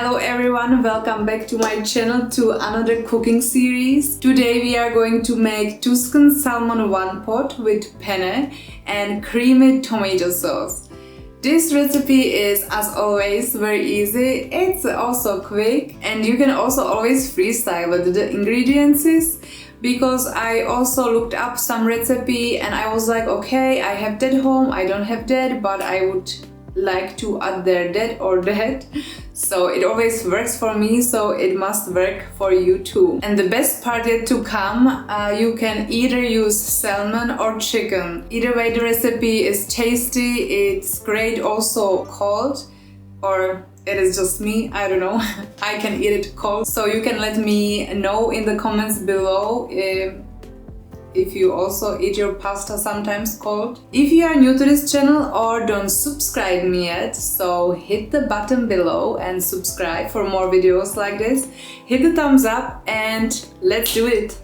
Hello everyone, welcome back to my channel to another cooking series. Today we are going to make Tuscan salmon one pot with penne and creamy tomato sauce. This recipe is, as always, very easy. It's also quick and you can also always freestyle with the ingredients, because I also looked up some recipe and I was like, okay, I have that home, I don't have that, but I would like to add there that or that. So it always works for me, so it must work for you too. And the best part yet to come, you can either use salmon or chicken. Either way the recipe is tasty, it's great also cold, or it is just me, I don't know. I can eat it cold, so you can let me know in the comments below if you also eat your pasta sometimes cold. If you are new to this channel or don't subscribe me yet, so hit the button below and subscribe for more videos like this. Hit the thumbs up and let's do it!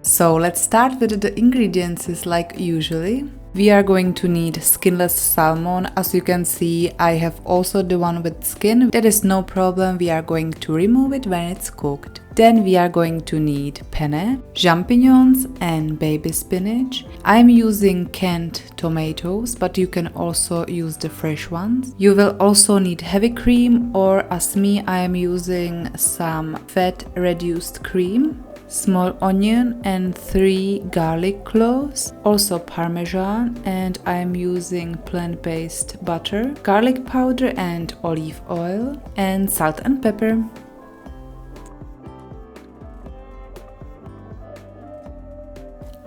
So let's start with the ingredients like usually. We are going to need skinless salmon. As you can see, I have also the one with skin. That is no problem, we are going to remove it when it's cooked. Then we are going to need penne, champignons and baby spinach. I'm using canned tomatoes, but you can also use the fresh ones. You will also need heavy cream, or as me, I am using some fat reduced cream, small onion and 3 garlic cloves, also Parmesan, and I am using plant-based butter, garlic powder and olive oil, and salt and pepper.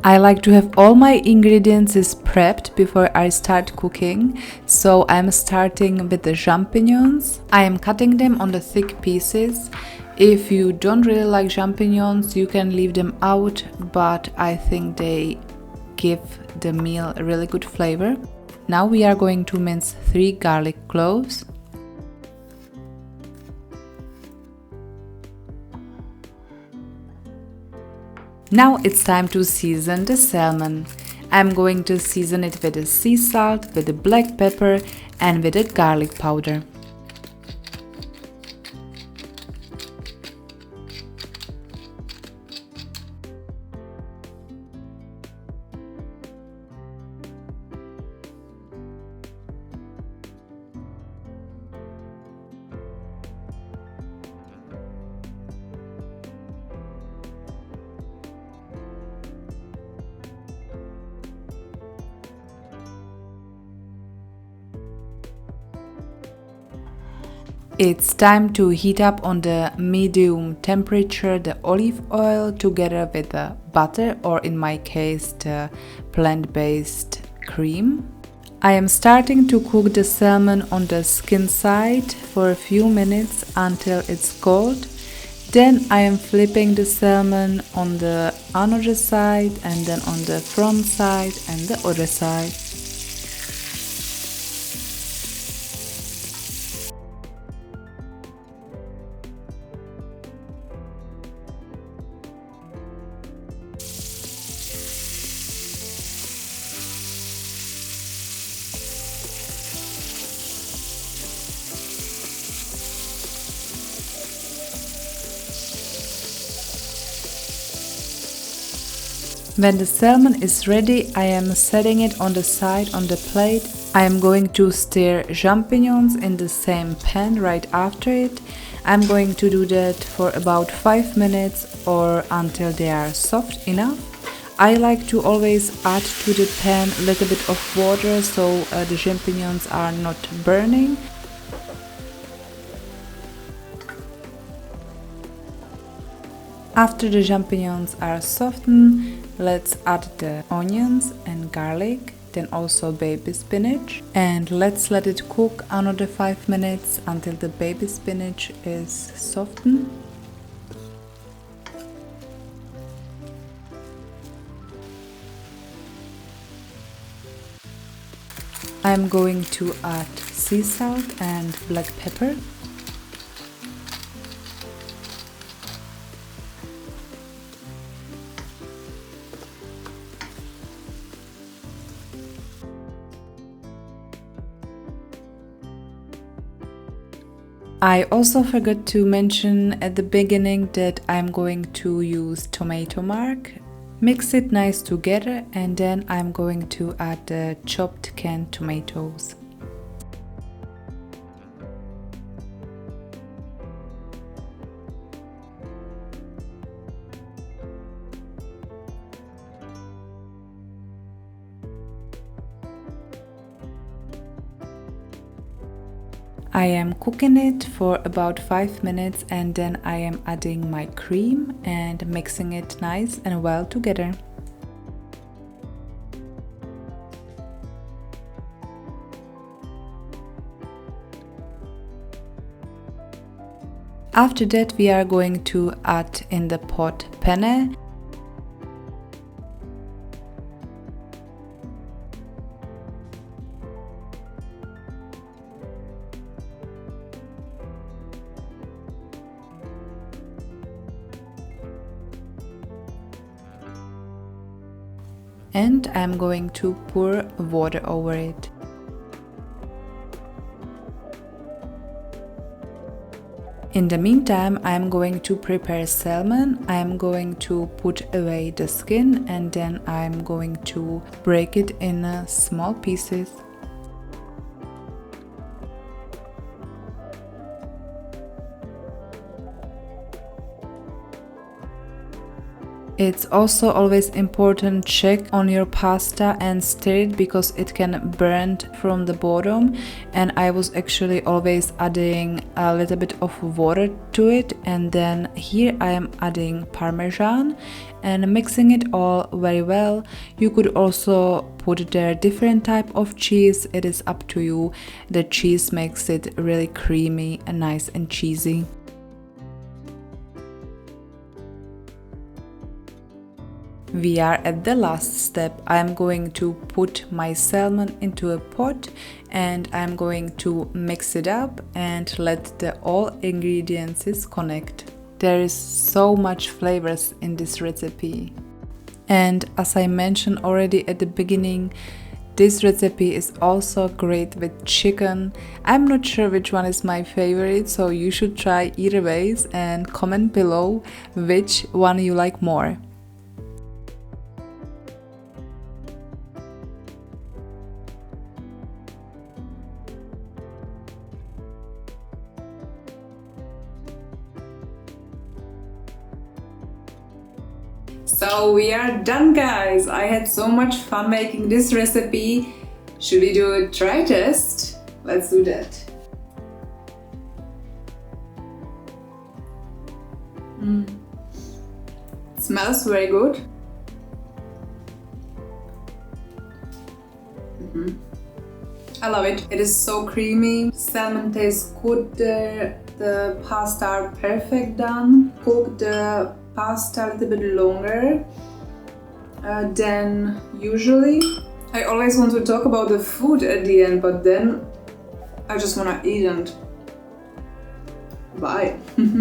I like to have all my ingredients prepped before I start cooking, so I'm starting with the champignons. I am cutting them on the thick pieces. If you don't really like champignons, you can leave them out, but I think they give the meal a really good flavor. Now we are going to mince 3 garlic cloves. Now it's time to season the salmon. I'm going to season it with the sea salt, with the black pepper and with the garlic powder. It's time to heat up on the medium temperature the olive oil together with the butter, or in my case the plant-based cream. I am starting to cook the salmon on the skin side for a few minutes until it's cold. Then I am flipping the salmon on the another side and then on the front side and the other side. When the salmon is ready, I am setting it on the side on the plate. I am going to stir champignons in the same pan right after it. I'm going to do that for about 5 minutes or until they are soft enough. I like to always add to the pan a little bit of water so the champignons are not burning. After the champignons are softened, let's add the onions and garlic, then also baby spinach, and let's let it cook another 5 minutes until the baby spinach is softened. I'm going to add sea salt and black pepper. I also forgot to mention at the beginning that I'm going to use tomato mark. Mix it nice together and then I'm going to add the chopped canned tomatoes. I am cooking it for about 5 minutes and then I am adding my cream and mixing it nice and well together. After that we are going to add in the pot penne. And I'm going to pour water over it. In the meantime, I'm going to prepare salmon. I'm going to put away the skin and then I'm going to break it in small pieces. It's also always important to check on your pasta and stir it because it can burn from the bottom, and I was actually always adding a little bit of water to it, and then here I am adding Parmesan and mixing it all very well. You could also put there different type of cheese, it is up to you. The cheese makes it really creamy and nice and cheesy. We are at the last step. I'm going to put my salmon into a pot and I'm going to mix it up and let all ingredients connect. There is so much flavors in this recipe. And as I mentioned already at the beginning, this recipe is also great with chicken. I'm not sure which one is my favorite, so you should try either ways and comment below which one you like more. So we are done, guys. I had so much fun making this recipe. Should we do a try test? Let's do that. It smells very good. I love it. It is so creamy. Salmon tastes good. The pasta are perfect done. Cook the pasta a little bit longer than usually. I always want to talk about the food at the end, but then I just want to eat and bye.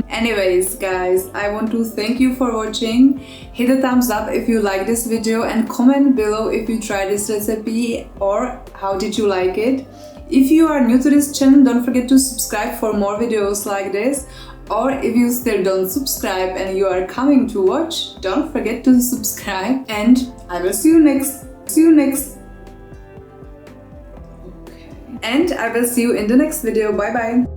Anyways, guys, I want to thank you for watching. Hit a thumbs up if you like this video and comment below if you tried this recipe or how did you like it. If you are new to this channel, don't forget to subscribe for more videos like this. Or if you still don't subscribe and you are coming to watch, don't forget to subscribe and I will see you next. And I will see you in the next video. Bye bye.